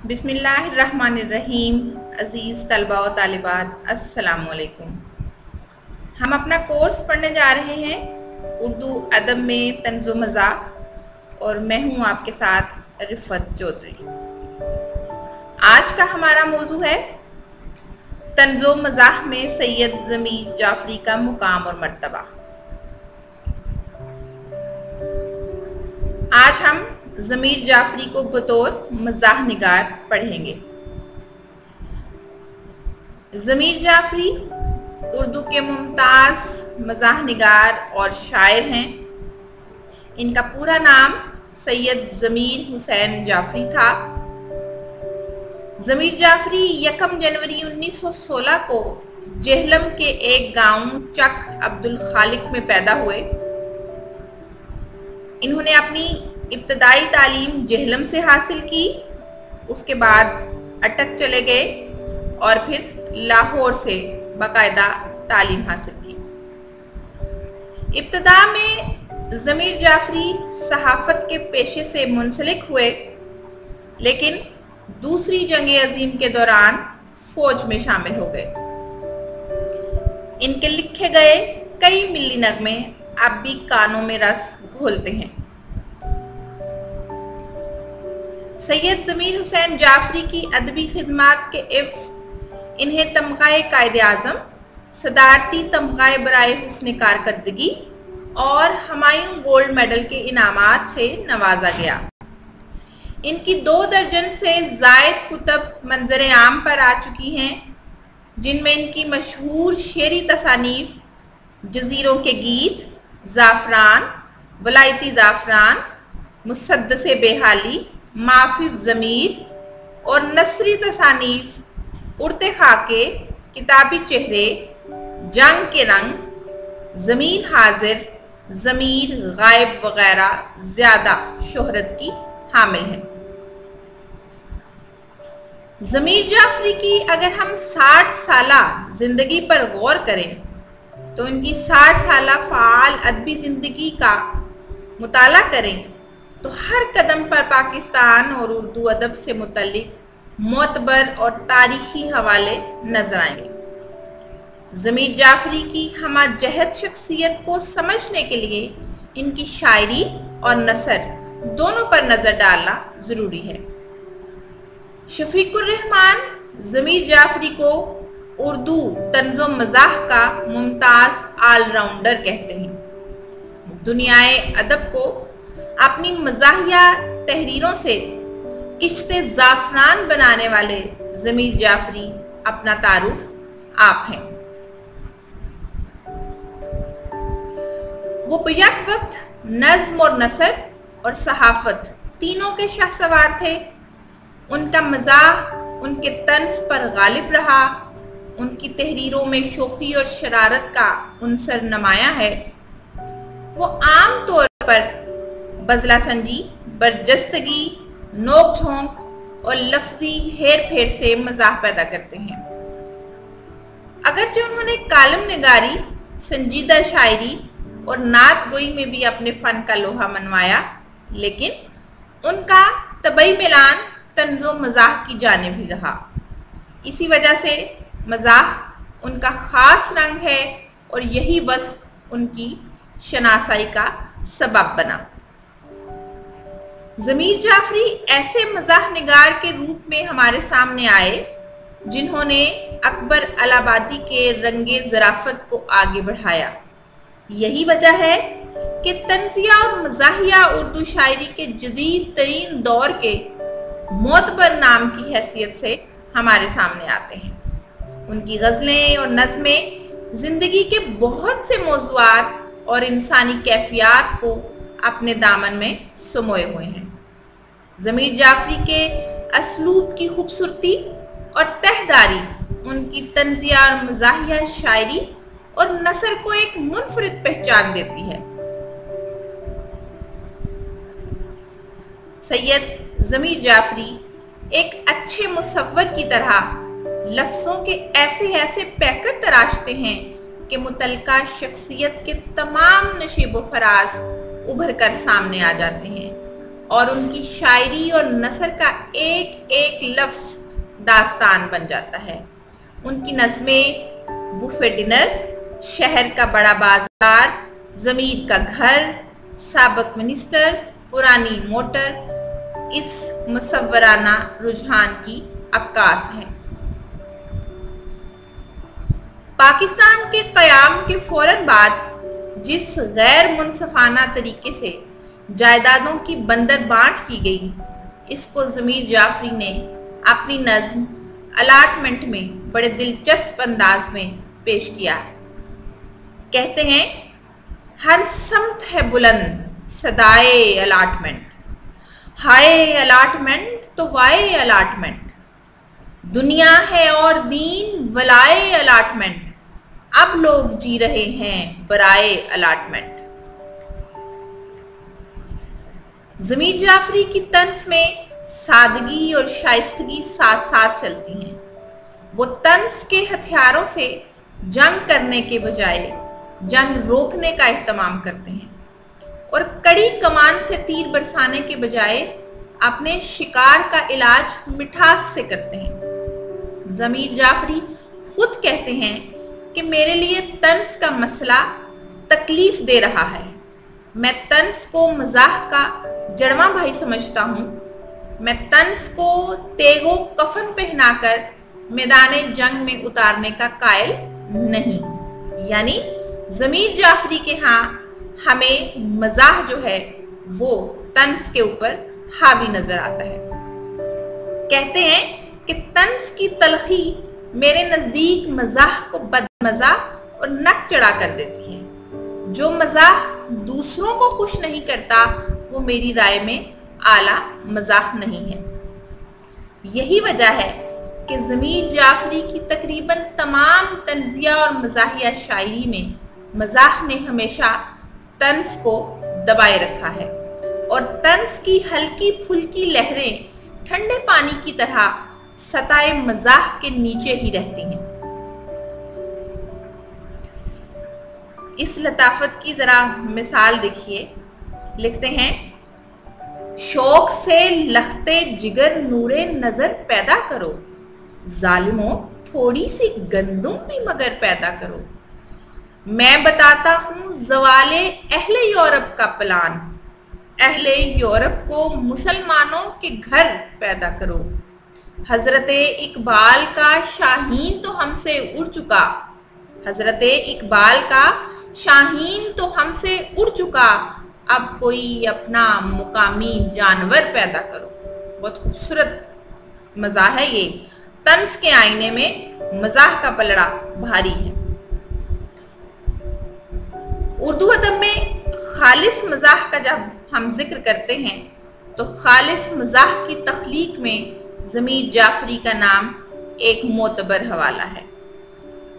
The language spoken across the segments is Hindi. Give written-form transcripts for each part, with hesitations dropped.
बिस्मिल्लाहिर्रहमानिर्रहीम। अज़ीज़ तलबा व तालिबात, अस्सलामुअलैकुम। हम अपना कोर्स पढ़ने जा रहे हैं उर्दू अदब में तंज़ो मज़ाह और मैं हूँ आपके साथ रिफ़त चौधरी। आज का हमारा मौजू है तंज़ो मज़ाह में सैयद ज़मीर जाफ़री का मुकाम और मर्तबा। आज हम ज़मीर जाफ़री को बतौर मज़ाह निगार पढ़ेंगे। ज़मीर जाफ़री उर्दू के मुमताज़ मज़ाह निगार और शायर हैं। इनका पूरा नाम सैयद ज़मीर हुसैन जाफ़री था। ज़मीर जाफ़री 1 जनवरी 1916 को जेहलम के एक गांव चक अब्दुल खालिक में पैदा हुए। इन्होंने अपनी इब्तदाई तालीम जेहलम से हासिल की, उसके बाद अटक चले गए और फिर लाहौर से बाकायदा तालीम हासिल की। इब्तदा में ज़मीर जाफ़री सहाफ़त के पेशे से मुंसलिक हुए, लेकिन दूसरी जंग अज़ीम के दौरान फ़ौज में शामिल हो गए। इनके लिखे गए कई मिली नगमे अब भी कानों में रस घोलते हैं। सैयद ज़मीर हुसैन जाफ़री की अदबी खिदमात के इव्स इन्हें तमग़ाए कायद-ए-आज़म, सदारती तमग़ाए बराए हुस्न कारकर्दगी और हुमायूं गोल्ड मेडल के इनामात से नवाजा गया। इनकी 2 दर्जन से ज़ायद कुतब मंज़र आम पर आ चुकी हैं, जिनमें इनकी मशहूर शेरी तसानीफ़ जज़ीरों के गीत, ज़ाफ़रान, वलायती ज़ाफ़रान, मुसद्दसे बेहाली, माफ़िज़ ज़मीर और नसरी तसानीफ़ उड़ते खाके, किताबी चेहरे, जंग के रंग, ज़मीर हाजिर, ज़मीर गायब वगैरह ज़्यादा शोहरत की हामिल हैं। ज़मीर जाफ़री की अगर हम 60 साला ज़िंदगी पर गौर करें तो इनकी 60 साला फ़ाल अदबी ज़िंदगी का मुताला करें तो हर कदम पर पाकिस्तान और उर्दू अदब से मुतल्लिक मोतबर और तारीख़ी हवाले नजर आएंगे। ज़मीर जाफ़री की हमा जहद शख्सियत को समझने के लिए इनकी शायरी और नसर दोनों पर नज़र डालना ज़रूरी है। शफ़ीकुर रहमान ज़मीर जाफ़री को उर्दू तंज़ो मज़ाह का मुमताज़ ऑलराउंडर कहते हैं। दुनियाए अदब को अपनी मज़ाहिया तहरीरों से किश्ते ज़ाफ़रान बनाने वाले ज़मीर जाफ़री अपना तारुफ आप हैं। वो बैक वक्त नज़्म और नसर और सहाफ़त तीनों के शाहसवार थे। उनका मज़ाह उनके तंज़ पर गालिब रहा। उनकी तहरीरों में शोखी और शरारत का उनसर नमाया है। वो आम तौर पर बज़ला संजी, बरजस्तगी, नोक झोंक और लफ्ज़ी हेर फेर से मज़ाह पैदा करते हैं। अगरचे उन्होंने कालम निगारी, संजीदा शायरी और नात गोई में भी अपने फ़न का लोहा मनवाया, लेकिन उनका तबई मिलान तंज़ो मज़ाह की जानिब भी रहा। इसी वजह से मज़ाह उनका ख़ास रंग है और यही वस्फ़ उनकी शनासाई का सबब बना। ज़मीर जाफ़री ऐसे मज़ाह निगार के रूप में हमारे सामने आए जिन्होंने अकबर अलाहाबादी के रंगे ज़राफ़त को आगे बढ़ाया। यही वजह है कि तंज़िया और मज़ाहिया उर्दू शायरी के जदीद तरीन दौर के मोतबर नाम की हैसियत से हमारे सामने आते हैं। उनकी गज़लें और नज़में ज़िंदगी के बहुत से मौज़ूआत और इंसानी कैफ़ियत को अपने दामन में समोए हुए हैं। ज़मीर जाफ़री के असलूब की खूबसूरती और तहदारी उनकी तंज़िया और मज़ाहिया शायरी और नसर को एक मुनफरिद पहचान देती है। सैयद ज़मीर जाफ़री एक अच्छे मुसव्वर की तरह लफ्ज़ों के ऐसे ऐसे पैकर तराशते हैं कि मुतलका शख्सियत के तमाम नशीब व फराज उभर कर सामने आ जाते हैं। और उनकी शायरी और नसर का एक एक लफ्ज दास्तान बन जाता है। उनकी नज़में बुफे डिनर, शहर का बड़ा बाजार, ज़मीर का घर, साबक मिनिस्टर, पुरानी मोटर इस मुसव्वराना रुझान की अक्कास है। पाकिस्तान के क़याम के फ़ौरन बाद जिस गैर मुनसफाना तरीके से जायदादों की बंदर बांट की गई, इसको ज़मीर जाफरी ने अपनी नज़्म अलाटमेंट में बड़े दिलचस्प अंदाज में पेश किया। कहते हैं, हर समत है बुलंद सदाए अलाटमेंट, हाय अलाटमेंट तो वाए अलाटमेंट, दुनिया है और दीन वलाए अलाटमेंट, अब लोग जी रहे हैं बराए अलाटमेंट। ज़मीर जाफरी की तंज़ में सादगी और शाइस्तगी साथ साथ चलती हैं। वो तंज़ के हथियारों से जंग करने के बजाय जंग रोकने का एहतमाम करते हैं और कड़ी कमान से तीर बरसाने के बजाय अपने शिकार का इलाज मिठास से करते हैं। ज़मीर जाफरी खुद कहते हैं कि मेरे लिए तंज़ का मसला तकलीफ दे रहा है। मैं तंज़ को मज़ाक का जड़वा भाई समझता हूँ। मैं तंज़ को तेगो कफन पहनाकर मैदाने जंग में उतारने का कायल नहीं। यानी ज़मीर जाफरी के यहाँ हमें मज़ाह जो है वो तंज़ के ऊपर हावी नजर आता है। कहते हैं कि तंज़ की तलखी मेरे नज़दीक मज़ाह को बदमज़ा और नक चढ़ा कर देती है। जो मज़ाह दूसरों को खुश नहीं करता वो मेरी राय में आला मज़ाह नहीं है। यही वजह है कि ज़मीर जाफरी की तकरीबन तमाम तंज़िया और मज़ाहिया शायरी में मज़ाह ने हमेशा तंज़ को दबाए रखा है और तंज़ की हल्की फुल्की लहरें ठंडे पानी की तरह सताए मज़ाह के नीचे ही रहती हैं। इस लताफत की जरा मिसाल देखिए। लिखते हैं, शौक से लखते जिगर नूरे नजर पैदा करो, जालिमों थोड़ी सी गंदुम भी मगर पैदा करो। मैं बताता हूँ ज़वाले अहले यूरोप का प्लान, अहले यूरोप को मुसलमानों के घर पैदा करो। हजरते इकबाल का शाहीन तो हमसे उड़ चुका, हजरते इकबाल का शाहीन तो हमसे उड़ चुका, अब कोई अपना मुकामी जानवर पैदा करो। बहुत खूबसूरत मज़ाह है ये। तंज़ के आईने में मज़ाह का पलड़ा भारी है। उर्दू अदब में खालिस मज़ाह का जब हम जिक्र करते हैं तो खालिस मज़ाह की तख्लीक में ज़मीर जाफरी का नाम एक मोतबर हवाला है।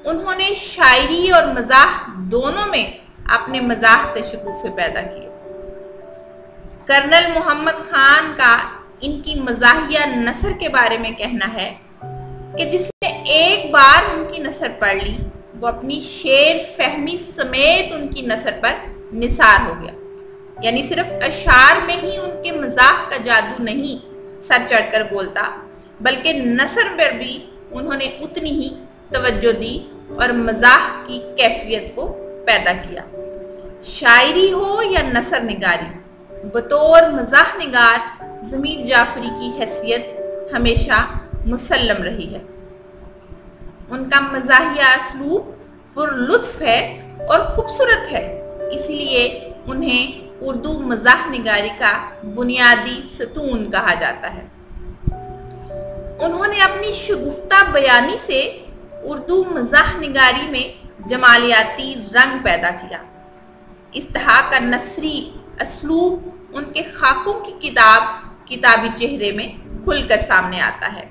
उन्होंने शायरी और मज़ाह दोनों में अपने मज़ाह से शगुफ़े पैदा किए। कर्नल मोहम्मद खान का इनकी मज़ाहिया नसर के बारे में कहना है कि जिसने एक बार उनकी नसर पढ़ ली वो अपनी शेर फहमी समेत उनकी नसर पर निसार हो गया। यानी सिर्फ अशार में ही उनके मज़ाह का जादू नहीं सर चढ़कर बोलता, बल्कि नसर पर भी उन्होंने उतनी ही तवज्जो दी और मज़ाह की कैफियत को पैदा किया। शायरी हो या नसर निगारी, बतौर मज़ाह निगार ज़मीर जाफरी की हैसियत हमेशा मुसल्लम रही है। उनका मज़ाहिया असलूब पुरलुत्फ़ है और ख़ूबसूरत है, इसलिए उन्हें उर्दू मज़ाह निगारी का बुनियादी सतून कहा जाता है। उन्होंने अपनी शगुफ्ता बयानी से उर्दू मज़ाह निगारी में जमालियाती रंग पैदा किया। इस तरह का नसरी असलूब उनके खाकों की किताबी चेहरे में खुलकर सामने आता है।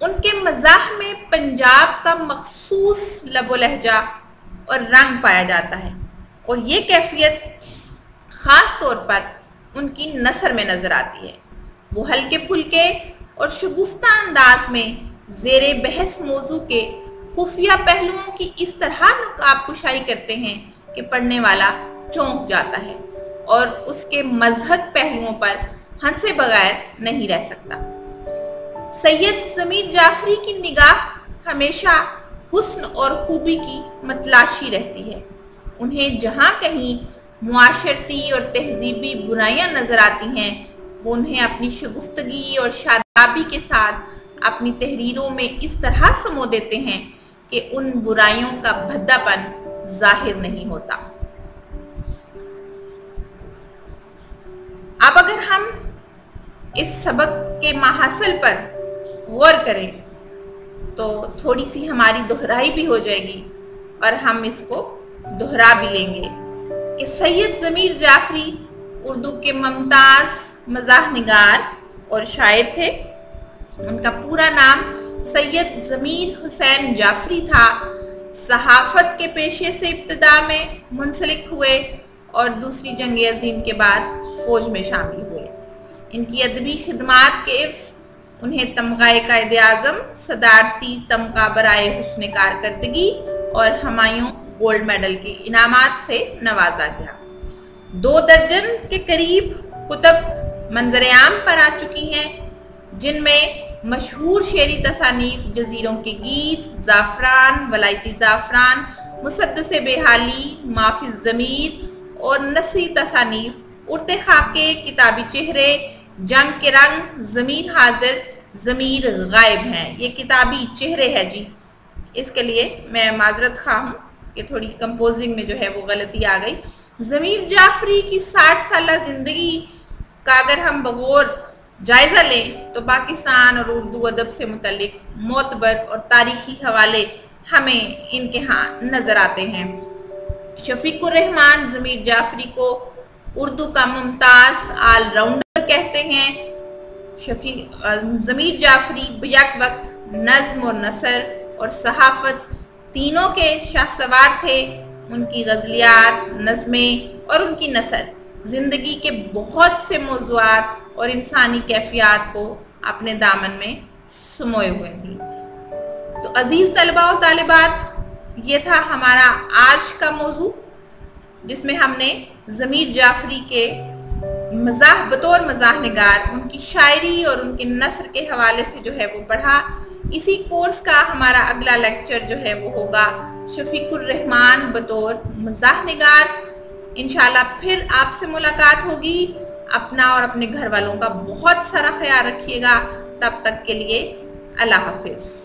उनके मज़ाह में पंजाब का मखसूस लबो लहजा और रंग पाया जाता है और ये कैफियत ख़ास तौर पर उनकी नसर में नज़र आती है। वो हल्के फुल्के और शगुफ्ता अंदाज में ज़ेरे बहस मौजू के खुफिया पहलुओं की इस तरह नकाब कुशाई करते हैं कि पढ़ने वाला चौंक जाता है और उसके मजहब पहलुओं पर हंसे बगैर नहीं रह सकता। सैयद ज़मीर जाफरी की निगाह हमेशा हुस्न और खूबी की मतलाशी रहती है। उन्हें जहाँ कहीं मुआशरती और तहजीबी बुराइयां नजर आती हैं, वो उन्हें अपनी शगुफ्तगी और शादाबी के साथ अपनी तहरीरों में इस तरह समो देते हैं कि उन बुराइयों का भद्दापन जाहिर नहीं होता। अब अगर हम इस सबक के माहसल पर गौर करें तो थोड़ी सी हमारी दोहराई भी हो जाएगी और हम इसको दोहरा भी लेंगे कि सैयद ज़मीर जाफरी उर्दू के मुमताज़ मज़ाह निगार और शायर थे। उनका पूरा नाम सैयद ज़मीर हुसैन जाफरी था। सहाफ़त के पेशे से इब्तिदा में मुंसलिक हुए और दूसरी जंग अज़ीम के बाद फ़ौज में शामिल हुए। इनकी अदबी खिदमात के इव्ज़ उन्हें तमग़ाए कायदे आज़म, सदारती तमग़ा बराए हुस्न कारकर्दगी और हमायूं गोल्ड मेडल के इनामात से नवाजा गया। 2 दर्जन के करीब कुतब मंजर-ए-आम पर आ चुकी हैं, जिनमें मशहूर शेरी तसानीफ जजीरों के गीत, ज़ाफ़रान, वलायती ज़ाफ़रान, मुसद्दस बेहाली, माफ़िज़ ज़मीर और नसरी तसानीफ, उड़ते ख्वाब के किताबी चेहरे, जंग के रंग, ज़मीर हाजिर, ज़मीर गायब हैं। ये किताबी चेहरे है जी। इसके लिए मैं माजरत खा हूँ कि थोड़ी कंपोजिंग में जो है वो गलती आ गई। ज़मीर जाफरी की 60 साल ज़िंदगी का अगर हम बगौर जायज़ा लें तो पाकिस्तान और उर्दू अदब से मुतल्लिक मोतबर और तारीख़ी हवाले हमें इनके यहाँ नज़र आते हैं। शफीकुर रहमान ज़मीर जाफरी को उर्दू का मुमताज़ ऑलराउंडर कहते हैं। ज़मीर जाफरी बियक वक्त नज़्म और नसर और सहाफ़त तीनों के शाहसवार थे। उनकी गज़लियात, नज़में और उनकी नसर ज़िंदगी के बहुत से मौज़ूआत और इंसानी कैफियत को अपने दामन में समोए हुए थी। तो अज़ीज़ तलबा और तालिबात, ये था हमारा आज का मौजू, जिसमें हमने ज़मीर जाफरी के बतौर मज़ाह निगार उनकी शायरी और उनके नस्र के हवाले से जो है वो पढ़ा। इसी कोर्स का हमारा अगला लेक्चर जो है वो होगा शफीकुर रहमान बतौर मज़ाह निगार। इंशाल्लाह फिर आपसे मुलाकात होगी। अपना और अपने घर वालों का बहुत सारा ख्याल रखिएगा। तब तक के लिए अल्लाह हाफिज़।